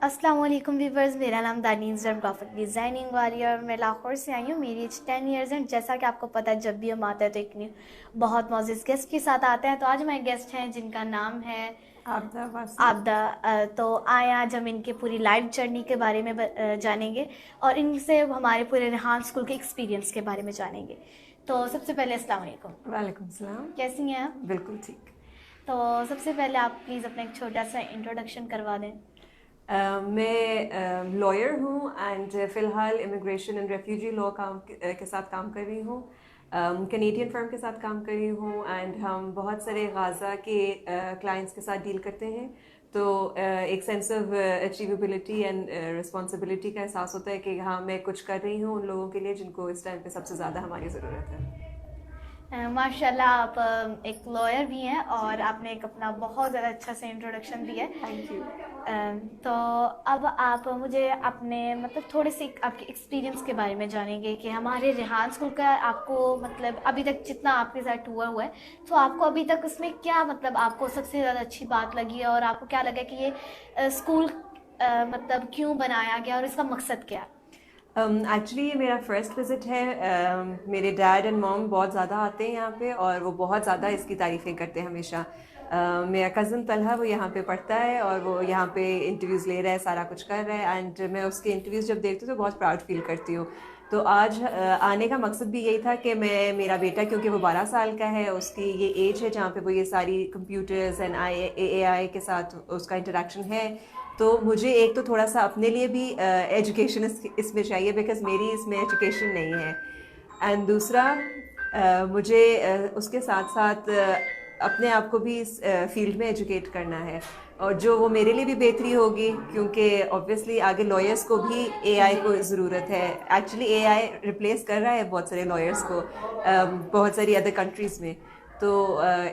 अस्सलाम वालेकुम व्यूवर्स, मेरा नाम दानीश ग्राफिक डिज़ाइनिंग वाली और मैं लाहौर से आई हूँ। मेरी एज 10 इयर्स है। जैसा कि आपको पता है, जब भी हम आते हैं तो एक बहुत मौजूद गेस्ट के साथ आते हैं। तो आज हमारे गेस्ट हैं जिनका नाम है आपदा वासी। आबदा। तो आए आज हम इनके पूरी लाइफ जर्नी के बारे में जानेंगे और इनसे हमारे पूरे रेहान स्कूल के एक्सपीरियंस के बारे में जानेंगे। तो सबसे पहले अस्सलाम वालेकुम। वालेकुम सलाम। कैसी हैं आप? बिल्कुल ठीक। तो सबसे पहले आप प्लीज़ अपना एक छोटा सा इंट्रोडक्शन करवा दें। मैं लॉयर हूँ एंड फ़िलहाल इमिग्रेशन एंड रेफ्यूजी लॉ के साथ काम कर रही हूँ। कैनेडियन फर्म के साथ काम कर रही हूँ एंड हम बहुत सारे गाज़ा के क्लाइंट्स के साथ डील करते हैं। तो एक सेंस ऑफ अचीवेबिलिटी एंड रिस्पॉन्सिबिलिटी का एहसास होता है कि हाँ, मैं कुछ कर रही हूँ उन लोगों के लिए जिनको इस टाइम पे सबसे ज़्यादा हमारी ज़रूरत है। माशाल्लाह, आप एक लॉयर भी हैं और आपने एक अपना बहुत ज़्यादा अच्छा सा इंट्रोडक्शन दिया है। Thank you. तो अब आप मुझे अपने मतलब थोड़े से आपके एक्सपीरियंस के बारे में जानेंगे कि हमारे रेहान स्कूल का आपको मतलब अभी तक जितना आपके साथ हुआ है, तो आपको अभी तक उसमें क्या मतलब आपको सबसे ज़्यादा अच्छी बात लगी है और आपको क्या लगा कि ये स्कूल मतलब क्यों बनाया गया और इसका मकसद क्या है? एक्चुअली ये मेरा फर्स्ट विज़िट है। मेरे डैड एंड मॉम बहुत ज़्यादा आते हैं यहाँ पे और वो बहुत ज़्यादा इसकी तारीफ़ें करते हैं हमेशा। मेरा कज़न तलहा वो यहाँ पे पढ़ता है और वो यहाँ पे इंटरव्यूज़ ले रहा है, सारा कुछ कर रहा है एंड मैं उसके इंटरव्यूज़ जब देखती हूँ तो बहुत प्राउड फील करती हूँ। तो आज आने का मकसद भी यही था कि मेरा बेटा, क्योंकि वो 12 साल का है, उसकी ये एज है जहाँ पे वो ये सारी कंप्यूटर्स एंड AI के साथ उसका इंटरेक्शन है। तो मुझे एक तो थोड़ा सा अपने लिए भी एजुकेशन इसमें चाहिए बिकॉज मेरी इसमें एजुकेशन नहीं है। एंड दूसरा मुझे उसके साथ साथ अपने आप को भी इस फील्ड में एजुकेट करना है और जो वो मेरे लिए भी बेहतरी होगी, क्योंकि ऑब्वियसली आगे लॉयर्स को भी AI को ज़रूरत है। एक्चुअली AI रिप्लेस कर रहा है बहुत सारे लॉयर्स को बहुत सारी अदर कंट्रीज़ में। तो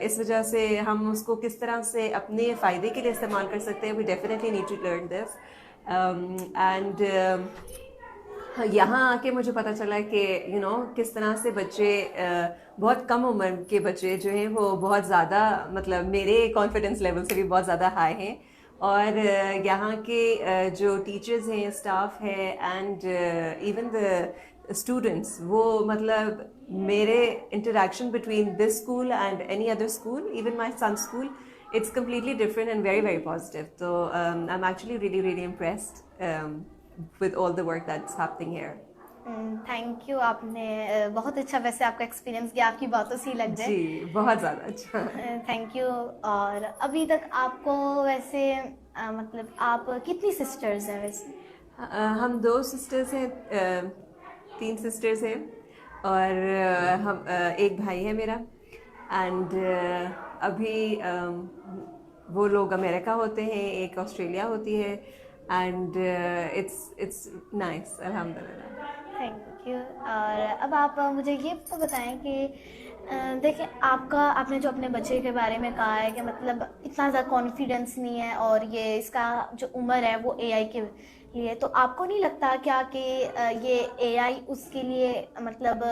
इस वजह से हम उसको किस तरह से अपने फ़ायदे के लिए इस्तेमाल कर सकते हैं, we definitely need to learn this. And यहाँ आके मुझे पता चला कि किस तरह से बच्चे बहुत कम उम्र के बच्चे जो हैं वो बहुत ज़्यादा, मतलब मेरे कॉन्फिडेंस लेवल से भी बहुत ज़्यादा हाई हैं। और यहाँ के जो टीचर्स हैं, स्टाफ है एंड इवन द स्टूडेंट्स, वो मतलब मेरे interaction between this school and any other school, even my son school, it's completely different and very very positive. So I'm actually really impressed with all the work that's happening here. Thank you. आपने बहुत अच्छा वैसे आपका experience किया, आपकी बातों से ही लग जी, जाए। बहुत ज़्यादा अच्छा। Thank you. और अभी तक आपको वैसे मतलब आप कितनी सिस्टर्स हैं वैसे? हम दो सिस्टर्स हैं, तीन सिस्टर्स हैं और हम एक भाई है मेरा। एंड अभी वो लोग अमेरिका होते हैं, एक ऑस्ट्रेलिया होती है एंड इट्स नाइस, अल्हम्दुलिल्लाह। Thank you. और अब आप मुझे ये तो बताएं कि देखिए, आपने जो अपने बच्चे के बारे में कहा है कि मतलब इतना ज़्यादा कॉन्फिडेंस नहीं है और ये इसका जो उम्र है वो AI के लिए, तो आपको नहीं लगता क्या कि ये AI उसके लिए मतलब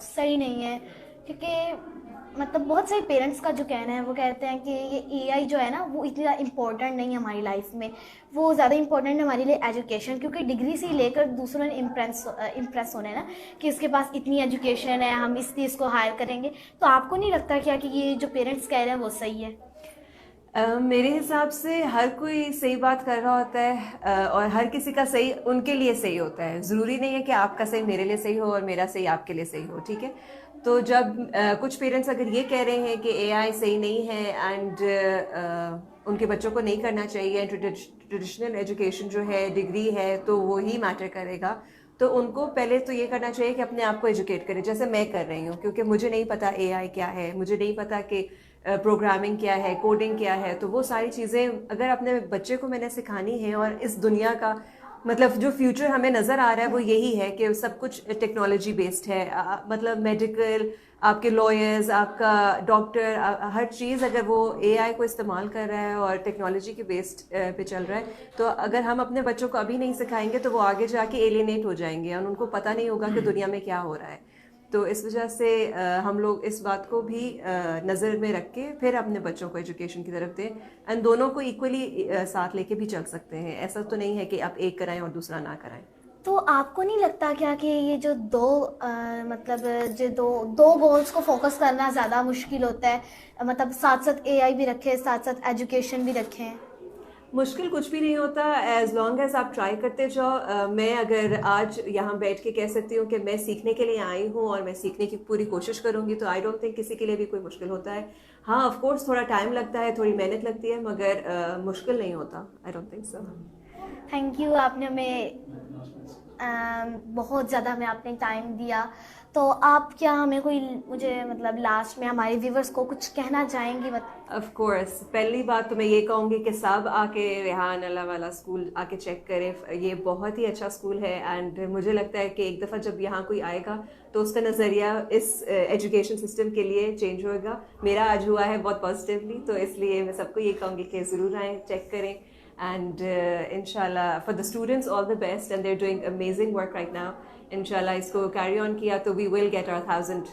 सही नहीं है? क्योंकि मतलब बहुत सारे पेरेंट्स का जो कहना है वो कहते हैं कि ये AI जो है ना वो इतनी ज़्यादा इम्पोर्टेंट नहीं है हमारी लाइफ में। वो ज़्यादा इम्पोर्टेंट है हमारे लिए एजुकेशन, क्योंकि डिग्री से लेकर दूसरों ने इम्प्रेस होना है ना कि इसके पास इतनी एजुकेशन है, हम इसलिए इसको हायर करेंगे। तो आपको नहीं लगता क्या कि ये जो पेरेंट्स कह रहे हैं वो सही है? मेरे हिसाब से हर कोई सही बात कर रहा होता है और हर किसी का सही उनके लिए सही होता है। ज़रूरी नहीं है कि आपका सही मेरे लिए सही हो और मेरा सही आपके लिए सही हो, ठीक है। तो जब कुछ पेरेंट्स अगर ये कह रहे हैं कि AI सही नहीं है एंड उनके बच्चों को नहीं करना चाहिए, ट्रेडिशनल एजुकेशन जो है, डिग्री है, तो वो ही मैटर करेगा, तो उनको पहले तो ये करना चाहिए कि अपने आप को एजुकेट करें, जैसे मैं कर रही हूँ। क्योंकि मुझे नहीं पता AI क्या है, मुझे नहीं पता कि प्रोग्रामिंग क्या है, कोडिंग क्या है, तो वो सारी चीज़ें अगर अपने बच्चे को मैंने सिखानी है। और इस दुनिया का मतलब जो फ्यूचर हमें नज़र आ रहा है वो यही है कि सब कुछ टेक्नोलॉजी बेस्ड है। मतलब मेडिकल, आपके लॉयर्स, आपका डॉक्टर, हर चीज़ अगर वो AI को इस्तेमाल कर रहा है और टेक्नोलॉजी के बेस्ड पे चल रहा है, तो अगर हम अपने बच्चों को अभी नहीं सिखाएंगे तो वो आगे जाके एलिनेट हो जाएंगे और उनको पता नहीं होगा कि दुनिया में क्या हो रहा है। तो इस वजह से हम लोग इस बात को भी नज़र में रख के फिर अपने बच्चों को एजुकेशन की तरफ दें, एंड दोनों को इक्वली साथ लेके भी चल सकते हैं। ऐसा तो नहीं है कि आप एक कराएं और दूसरा ना कराएं। तो आपको नहीं लगता क्या कि ये जो मतलब जो दो गोल्स को फोकस करना ज़्यादा मुश्किल होता है, मतलब साथ साथ एआई भी रखें, साथ साथ एजुकेशन भी रखें? मुश्किल कुछ भी नहीं होता, एज लॉन्ग एज आप ट्राई करते जाओ। मैं अगर आज यहाँ बैठ के कह सकती हूँ कि मैं सीखने के लिए आई हूँ और मैं सीखने की पूरी कोशिश करूँगी, तो आई डोंट थिंक किसी के लिए भी कोई मुश्किल होता है। हाँ, ऑफ कोर्स थोड़ा टाइम लगता है, थोड़ी मेहनत लगती है, मगर मुश्किल नहीं होता। I don't think so. Thank you, आपने हमें बहुत ज़्यादा हमें आपने टाइम दिया। तो आप क्या हमें कोई मुझे मतलब लास्ट में हमारे व्यूवर्स को कुछ कहना चाहेंगी? ऑफ कोर्स, पहली बात तो मैं ये कहूँगी कि सब आके रेहान अल्लाह वाला स्कूल आके चेक करें। ये बहुत ही अच्छा स्कूल है, एंड मुझे लगता है कि एक दफ़ा जब यहाँ कोई आएगा तो उसका नज़रिया इस एजुकेशन सिस्टम के लिए चेंज होएगा। मेरा आज हुआ है बहुत पॉजिटिवली, तो इसलिए मैं सबको ये कहूँगी कि ज़रूर आएँ, चेक करें, and inshallah for the students all the best, and they're doing amazing work right now. Inshallah इसको carry on किया तो we will get our 1000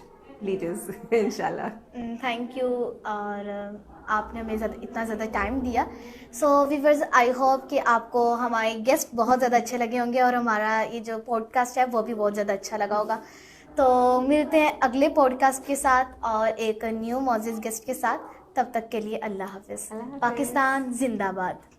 liters inshallah. Thank you, और आपने हमें इतना ज़्यादा टाइम दिया। सो व्यूअर्स, आई होप कि आपको हमारे गेस्ट बहुत ज़्यादा अच्छे लगे होंगे और हमारा ये जो पॉडकास्ट है वो भी बहुत ज़्यादा अच्छा लगा होगा। तो मिलते हैं अगले पॉडकास्ट के साथ और एक न्यू मौजूद गेस्ट के साथ। तब तक के लिए अल्लाह हाफिज़। पाकिस्तान जिंदाबाद।